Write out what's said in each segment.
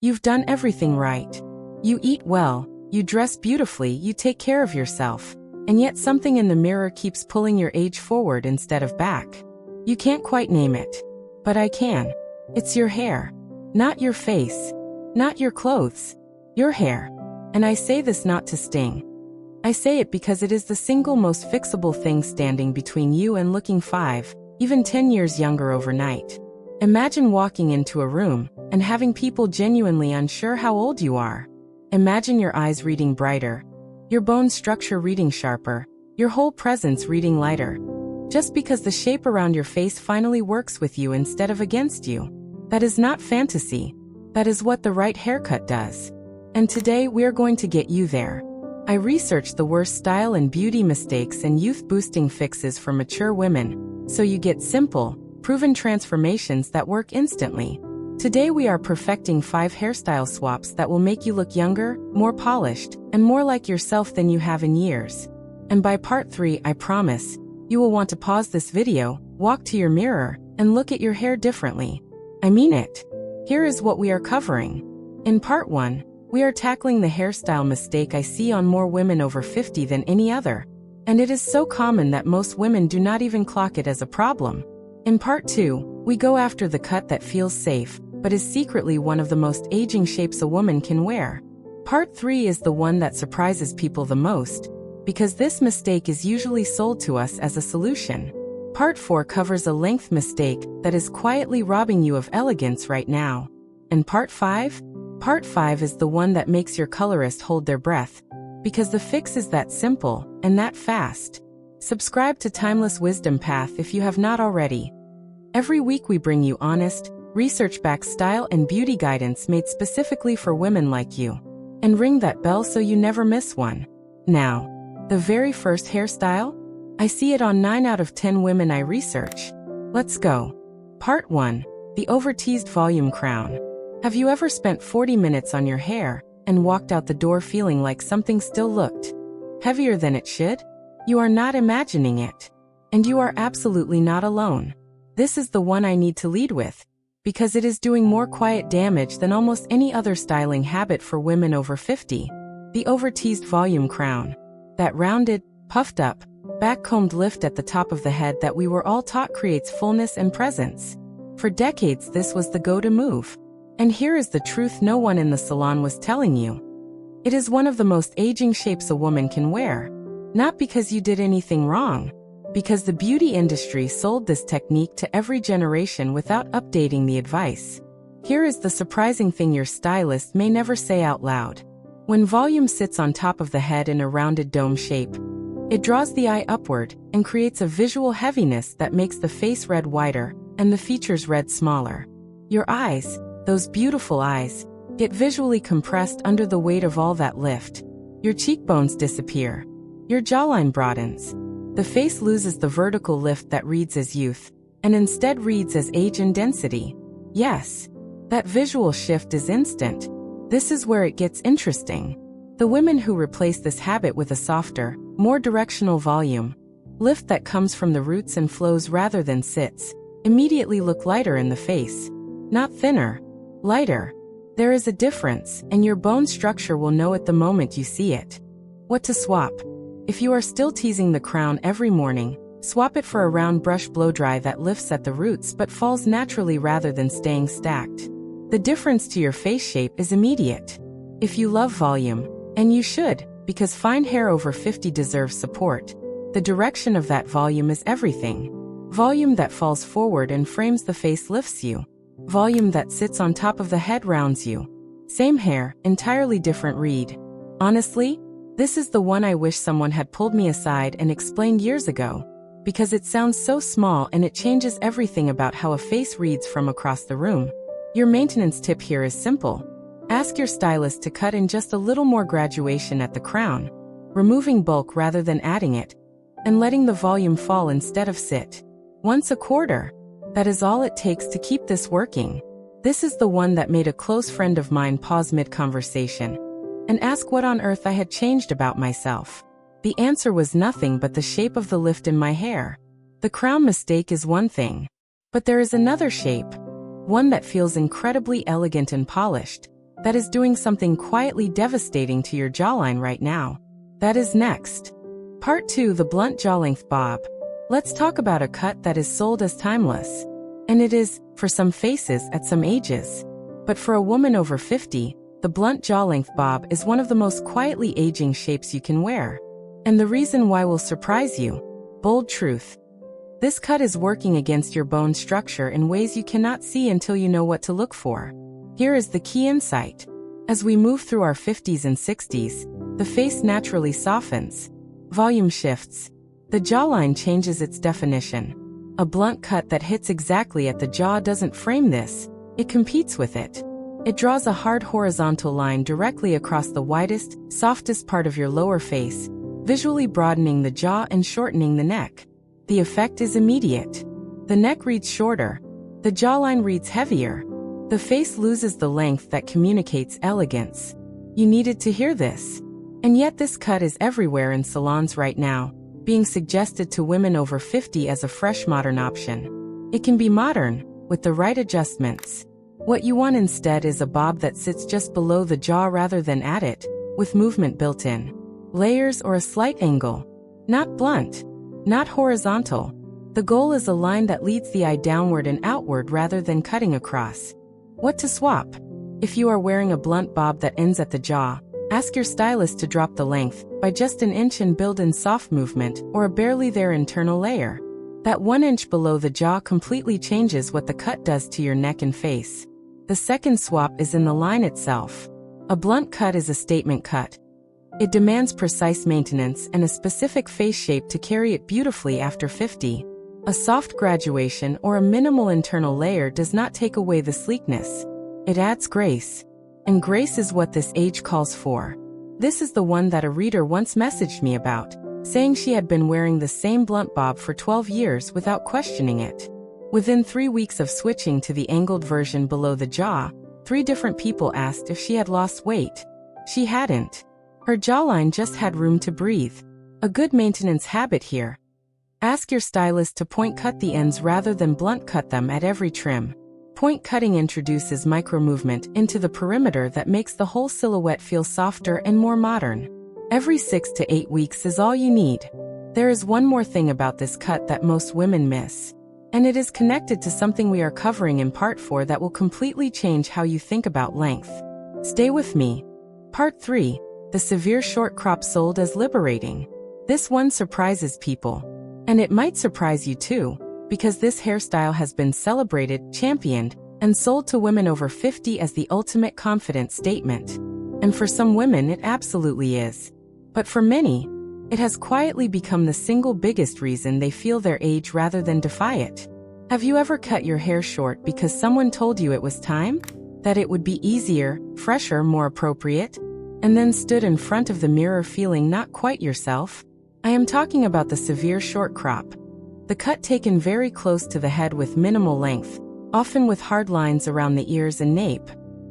You've done everything right. You eat well, you dress beautifully, you take care of yourself. And yet something in the mirror keeps pulling your age forward instead of back. You can't quite name it. But I can. It's your hair. Not your face. Not your clothes. Your hair. And I say this not to sting. I say it because it is the single most fixable thing standing between you and looking 5, even 10 years younger overnight. Imagine walking into a room and having people genuinely unsure how old you are. Imagine your eyes reading brighter, your bone structure reading sharper, your whole presence reading lighter. Just because the shape around your face finally works with you instead of against you. That is not fantasy. That is what the right haircut does. And today we're going to get you there. I researched the worst style and beauty mistakes and youth-boosting fixes for mature women, so you get simple, proven transformations that work instantly. Today we are perfecting 5 hairstyle swaps that will make you look younger, more polished, and more like yourself than you have in years. And by part 3, I promise, you will want to pause this video, walk to your mirror, and look at your hair differently. I mean it. Here is what we are covering. In part 1, we are tackling the hairstyle mistake I see on more women over 50 than any other. And it is so common that most women do not even clock it as a problem. In part 2, we go after the cut that feels safe, but is secretly one of the most aging shapes a woman can wear. Part 3 is the one that surprises people the most, because this mistake is usually sold to us as a solution. Part 4 covers a length mistake that is quietly robbing you of elegance right now. And Part 5? Part 5 is the one that makes your colorist hold their breath, because the fix is that simple and that fast. Subscribe to Timeless Wisdom Path if you have not already. Every week we bring you honest, research-backed style and beauty guidance made specifically for women like you. And ring that bell so you never miss one. Now, the very first hairstyle? I see it on 9 out of 10 women I research. Let's go. Part 1. The over-teased volume crown. Have you ever spent 40 minutes on your hair and walked out the door feeling like something still looked heavier than it should? You are not imagining it. And you are absolutely not alone. This is the one I need to lead with, because it is doing more quiet damage than almost any other styling habit for women over 50. The over-teased volume crown. That rounded, puffed up, back-combed lift at the top of the head that we were all taught creates fullness and presence. For decades this was the go-to move. And here is the truth no one in the salon was telling you. It is one of the most aging shapes a woman can wear. Not because you did anything wrong, because the beauty industry sold this technique to every generation without updating the advice. Here is the surprising thing your stylist may never say out loud. When volume sits on top of the head in a rounded dome shape, it draws the eye upward and creates a visual heaviness that makes the face read wider and the features read smaller. Your eyes, those beautiful eyes, get visually compressed under the weight of all that lift. Your cheekbones disappear. Your jawline broadens. The face loses the vertical lift that reads as youth, and instead reads as age and density. Yes, that visual shift is instant. This is where it gets interesting. The women who replace this habit with a softer, more directional volume lift that comes from the roots and flows rather than sits, immediately look lighter in the face. Not thinner. Lighter. There is a difference, and your bone structure will know it the moment you see it. What to swap? If you are still teasing the crown every morning, swap it for a round brush blow-dry that lifts at the roots but falls naturally rather than staying stacked. The difference to your face shape is immediate. If you love volume, and you should, because fine hair over 50 deserves support, the direction of that volume is everything. Volume that falls forward and frames the face lifts you. Volume that sits on top of the head rounds you. Same hair, entirely different read. Honestly, this is the one I wish someone had pulled me aside and explained years ago, because it sounds so small and it changes everything about how a face reads from across the room. Your maintenance tip here is simple. Ask your stylist to cut in just a little more graduation at the crown, removing bulk rather than adding it, and letting the volume fall instead of sit. Once a quarter. That is all it takes to keep this working. This is the one that made a close friend of mine pause mid-conversation and ask what on earth I had changed about myself. The answer was nothing but the shape of the lift in my hair. The crown mistake is one thing, but there is another shape, one that feels incredibly elegant and polished, that is doing something quietly devastating to your jawline right now. That is next. Part 2: the blunt jaw length bob. Let's talk about a cut that is sold as timeless. And it is, for some faces at some ages. But for a woman over 50, the blunt jaw length bob is one of the most quietly aging shapes you can wear. And the reason why will surprise you. Bold truth. This cut is working against your bone structure in ways you cannot see until you know what to look for. Here is the key insight. As we move through our 50s and 60s, the face naturally softens. Volume shifts. The jawline changes its definition. A blunt cut that hits exactly at the jaw doesn't frame this, it competes with it. It draws a hard horizontal line directly across the widest, softest part of your lower face, visually broadening the jaw and shortening the neck. The effect is immediate. The neck reads shorter. The jawline reads heavier. The face loses the length that communicates elegance. You needed to hear this. And yet this cut is everywhere in salons right now, being suggested to women over 50 as a fresh modern option. It can be modern, with the right adjustments. What you want instead is a bob that sits just below the jaw rather than at it, with movement built in. Layers or a slight angle. Not blunt. Not horizontal. The goal is a line that leads the eye downward and outward rather than cutting across. What to swap? If you are wearing a blunt bob that ends at the jaw, ask your stylist to drop the length by just an inch and build in soft movement or a barely there internal layer. That 1 inch below the jaw completely changes what the cut does to your neck and face. The second swap is in the line itself. A blunt cut is a statement cut. It demands precise maintenance and a specific face shape to carry it beautifully after 50. A soft graduation or a minimal internal layer does not take away the sleekness. It adds grace. And grace is what this age calls for. This is the one that a reader once messaged me about, saying she had been wearing the same blunt bob for 12 years without questioning it. Within 3 weeks of switching to the angled version below the jaw, 3 different people asked if she had lost weight. She hadn't. Her jawline just had room to breathe. A good maintenance habit here. Ask your stylist to point cut the ends rather than blunt cut them at every trim. Point cutting introduces micro-movement into the perimeter that makes the whole silhouette feel softer and more modern. Every 6 to 8 weeks is all you need. There is one more thing about this cut that most women miss. And it is connected to something we are covering in Part 4 that will completely change how you think about length. Stay with me. Part 3. The severe short crop sold as liberating. This one surprises people. And it might surprise you too, because this hairstyle has been celebrated, championed, and sold to women over 50 as the ultimate confidence statement. And for some women it absolutely is. But for many, it has quietly become the single biggest reason they feel their age rather than defy it. Have you ever cut your hair short because someone told you it was time? That it would be easier, fresher, more appropriate? And then stood in front of the mirror feeling not quite yourself? I am talking about the severe short crop. The cut taken very close to the head with minimal length, often with hard lines around the ears and nape.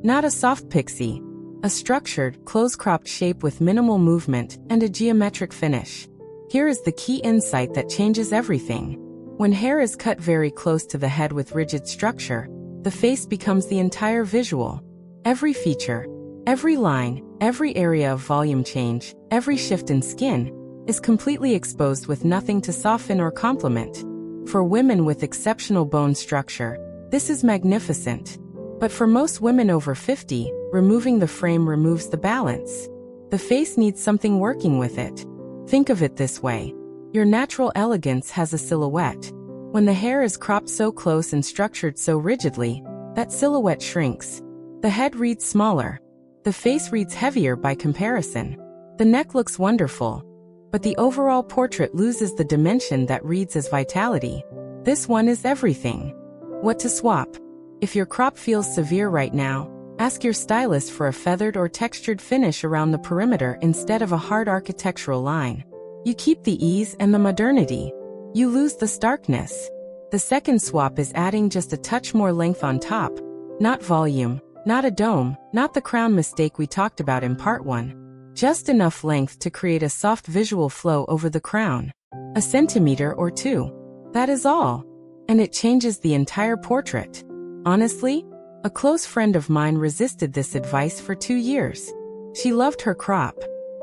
Not a soft pixie. A structured, close-cropped shape with minimal movement and a geometric finish. Here is the key insight that changes everything. When hair is cut very close to the head with rigid structure, the face becomes the entire visual. Every feature, every line, every area of volume change, every shift in skin, is completely exposed with nothing to soften or complement. For women with exceptional bone structure, this is magnificent. But for most women over 50, removing the frame removes the balance. The face needs something working with it. Think of it this way. Your natural elegance has a silhouette. When the hair is cropped so close and structured so rigidly, that silhouette shrinks. The head reads smaller. The face reads heavier by comparison. The neck looks wonderful, but the overall portrait loses the dimension that reads as vitality. This one is everything. What to swap? If your crop feels severe right now, ask your stylist for a feathered or textured finish around the perimeter instead of a hard architectural line. You keep the ease and the modernity. You lose the starkness. The second swap is adding just a touch more length on top. Not volume, not a dome, not the crown mistake we talked about in Part 1. Just enough length to create a soft visual flow over the crown. A centimeter or 2. That is all. And it changes the entire portrait. Honestly, A close friend of mine resisted this advice for 2 years. She loved her crop.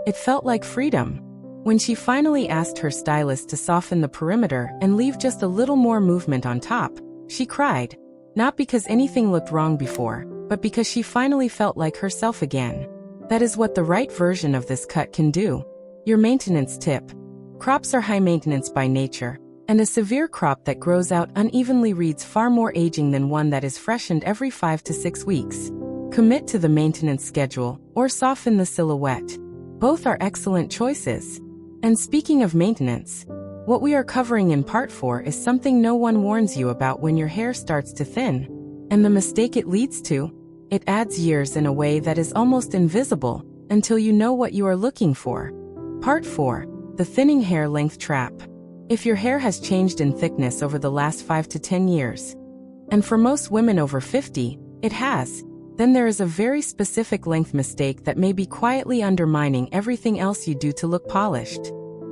It felt like freedom. When she finally asked her stylist to soften the perimeter and leave just a little more movement on top, she cried. Not because anything looked wrong before, but because she finally felt like herself again. That is what the right version of this cut can do. Your maintenance tip. Crops are high maintenance by nature, and a severe crop that grows out unevenly reads far more aging than one that is freshened every 5 to 6 weeks. Commit to the maintenance schedule, or soften the silhouette. Both are excellent choices. And speaking of maintenance, what we are covering in part 4 is something no one warns you about when your hair starts to thin. And the mistake it leads to? It adds years in a way that is almost invisible, until you know what you are looking for. Part 4. The thinning hair length trap. If your hair has changed in thickness over the last 5 to 10 years, and for most women over 50, it has, then there is a very specific length mistake that may be quietly undermining everything else you do to look polished.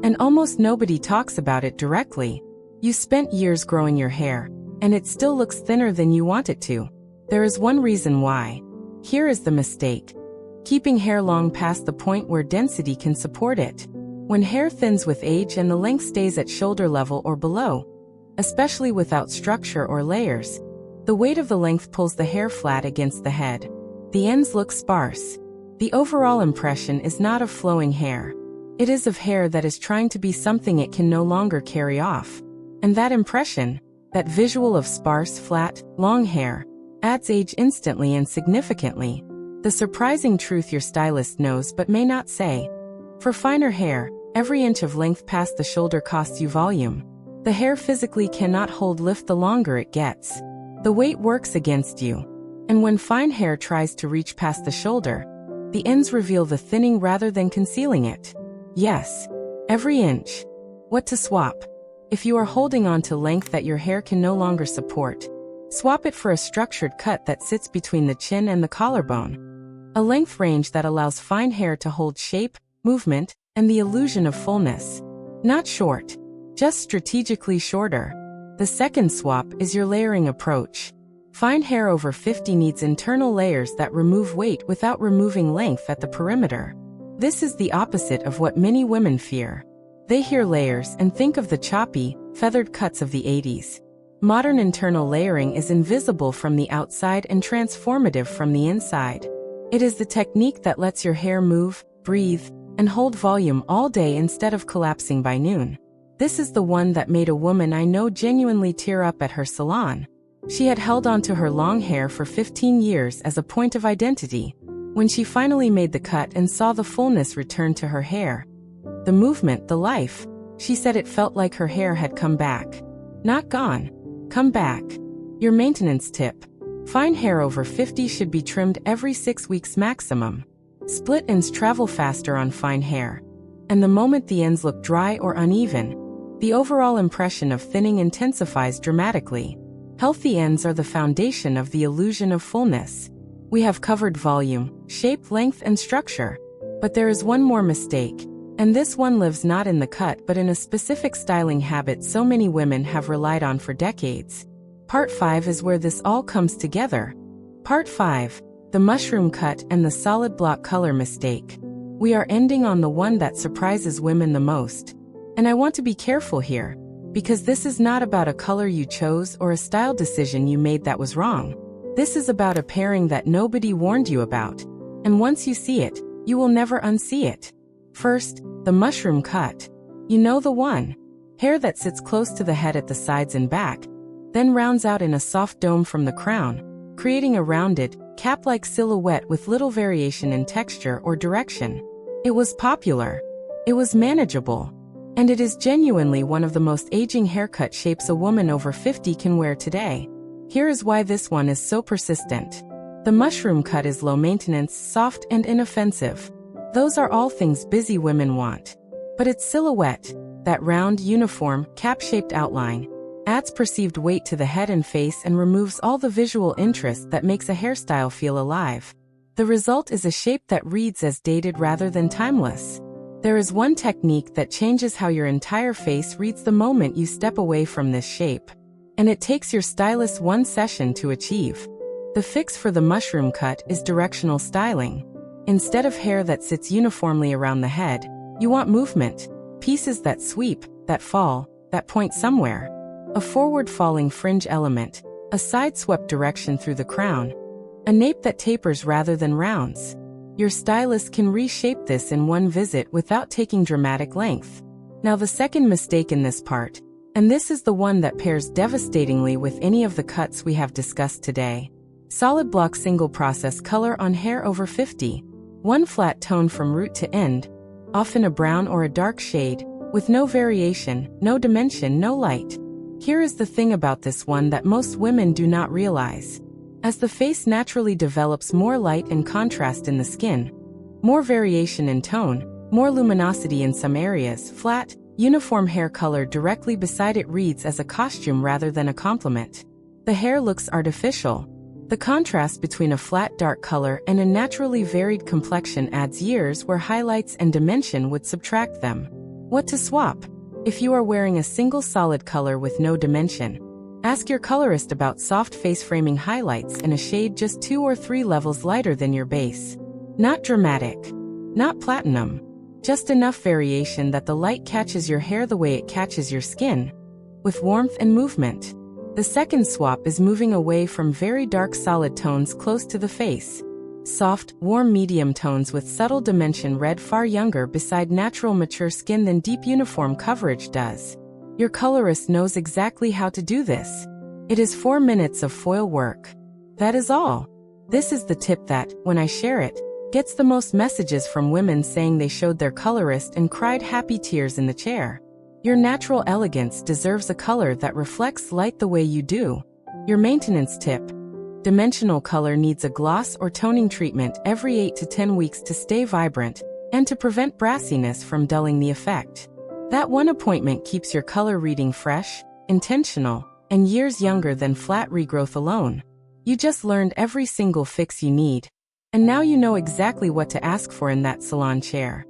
And almost nobody talks about it directly. You spent years growing your hair, and it still looks thinner than you want it to. There is one reason why. Here is the mistake. Keeping hair long past the point where density can support it. When hair thins with age and the length stays at shoulder level or below, especially without structure or layers, the weight of the length pulls the hair flat against the head. The ends look sparse. The overall impression is not of flowing hair. It is of hair that is trying to be something it can no longer carry off. And that impression, that visual of sparse, flat, long hair, adds age instantly and significantly. The surprising truth your stylist knows but may not say. For finer hair, every inch of length past the shoulder costs you volume. The hair physically cannot hold lift the longer it gets. The weight works against you. And when fine hair tries to reach past the shoulder, the ends reveal the thinning rather than concealing it. Yes, every inch. What to swap? If you are holding on to length that your hair can no longer support, swap it for a structured cut that sits between the chin and the collarbone. A length range that allows fine hair to hold shape, movement, and the illusion of fullness. Not short, just strategically shorter. The second swap is your layering approach. Fine hair over 50 needs internal layers that remove weight without removing length at the perimeter. This is the opposite of what many women fear. They hear layers and think of the choppy, feathered cuts of the 80s. Modern internal layering is invisible from the outside and transformative from the inside. It is the technique that lets your hair move, breathe, and hold volume all day instead of collapsing by noon. This is the one that made a woman I know genuinely tear up at her salon. She had held on to her long hair for 15 years as a point of identity. When she finally made the cut and saw the fullness return to her hair, the movement, the life, she said it felt like her hair had come back. Not gone. Come back. Your maintenance tip. Fine hair over 50 should be trimmed every 6 weeks maximum. Split ends travel faster on fine hair. And the moment the ends look dry or uneven, the overall impression of thinning intensifies dramatically. Healthy ends are the foundation of the illusion of fullness. We have covered volume, shape, length, and structure. But there is one more mistake. And this one lives not in the cut but in a specific styling habit so many women have relied on for decades. Part 5 is where this all comes together. Part 5. The mushroom cut and the solid block color mistake. We are ending on the one that surprises women the most. And I want to be careful here, because this is not about a color you chose or a style decision you made that was wrong. This is about a pairing that nobody warned you about. And once you see it, you will never unsee it. First, the mushroom cut. You know the one. Hair that sits close to the head at the sides and back, then rounds out in a soft dome from the crown, creating a rounded, cap-like silhouette with little variation in texture or direction. It was popular. It was manageable. And it is genuinely one of the most aging haircut shapes a woman over 50 can wear today. Here is why this one is so persistent. The mushroom cut is low maintenance, soft, and inoffensive. Those are all things busy women want. But its silhouette, that round, uniform, cap-shaped outline, adds perceived weight to the head and face and removes all the visual interest that makes a hairstyle feel alive. The result is a shape that reads as dated rather than timeless. There is one technique that changes how your entire face reads the moment you step away from this shape. And it takes your stylist one session to achieve. The fix for the mushroom cut is directional styling. Instead of hair that sits uniformly around the head, you want movement, pieces that sweep, that fall, that point somewhere. A forward-falling fringe element, a side-swept direction through the crown, a nape that tapers rather than rounds. Your stylist can reshape this in one visit without taking dramatic length. Now the second mistake in this part, and this is the one that pairs devastatingly with any of the cuts we have discussed today. Solid block single process color on hair over 50. One flat tone from root to end, often a brown or a dark shade, with no variation, no dimension, no light. Here is the thing about this one that most women do not realize. As the face naturally develops more light and contrast in the skin, more variation in tone, more luminosity in some areas, flat, uniform hair color directly beside it reads as a costume rather than a compliment. The hair looks artificial. The contrast between a flat dark color and a naturally varied complexion adds years where highlights and dimension would subtract them. What to swap? If you are wearing a single solid color with no dimension, ask your colorist about soft face framing highlights in a shade just 2 or 3 levels lighter than your base. Not dramatic. Not platinum. Just enough variation that the light catches your hair the way it catches your skin, with warmth and movement. The second swap is moving away from very dark solid tones close to the face. Soft, warm medium tones with subtle dimension read far younger beside natural mature skin than deep uniform coverage does. Your colorist knows exactly how to do this. It is 4 minutes of foil work. That is all. This is the tip that, when I share it, gets the most messages from women saying they showed their colorist and cried happy tears in the chair. Your natural elegance deserves a color that reflects light the way you do. Your maintenance tip. Dimensional color needs a gloss or toning treatment every 8 to 10 weeks to stay vibrant and to prevent brassiness from dulling the effect. That one appointment keeps your color reading fresh, intentional, and years younger than flat regrowth alone. You just learned every single fix you need. And now you know exactly what to ask for in that salon chair.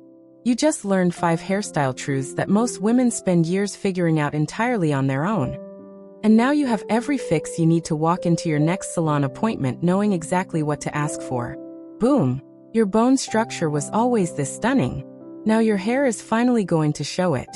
You just learned 5 hairstyle truths that most women spend years figuring out entirely on their own. And now you have every fix you need to walk into your next salon appointment knowing exactly what to ask for. Boom! Your bone structure was always this stunning. Now your hair is finally going to show it.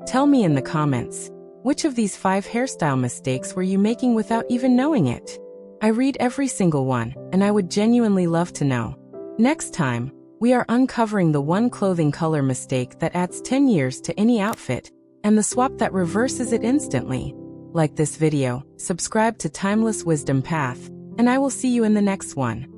Tell me in the comments, which of these 5 hairstyle mistakes were you making without even knowing it? I read every single one, and I would genuinely love to know. Next time, we are uncovering the one clothing color mistake that adds 10 years to any outfit, and the swap that reverses it instantly. Like this video, subscribe to Timeless Wisdom Path, and I will see you in the next one.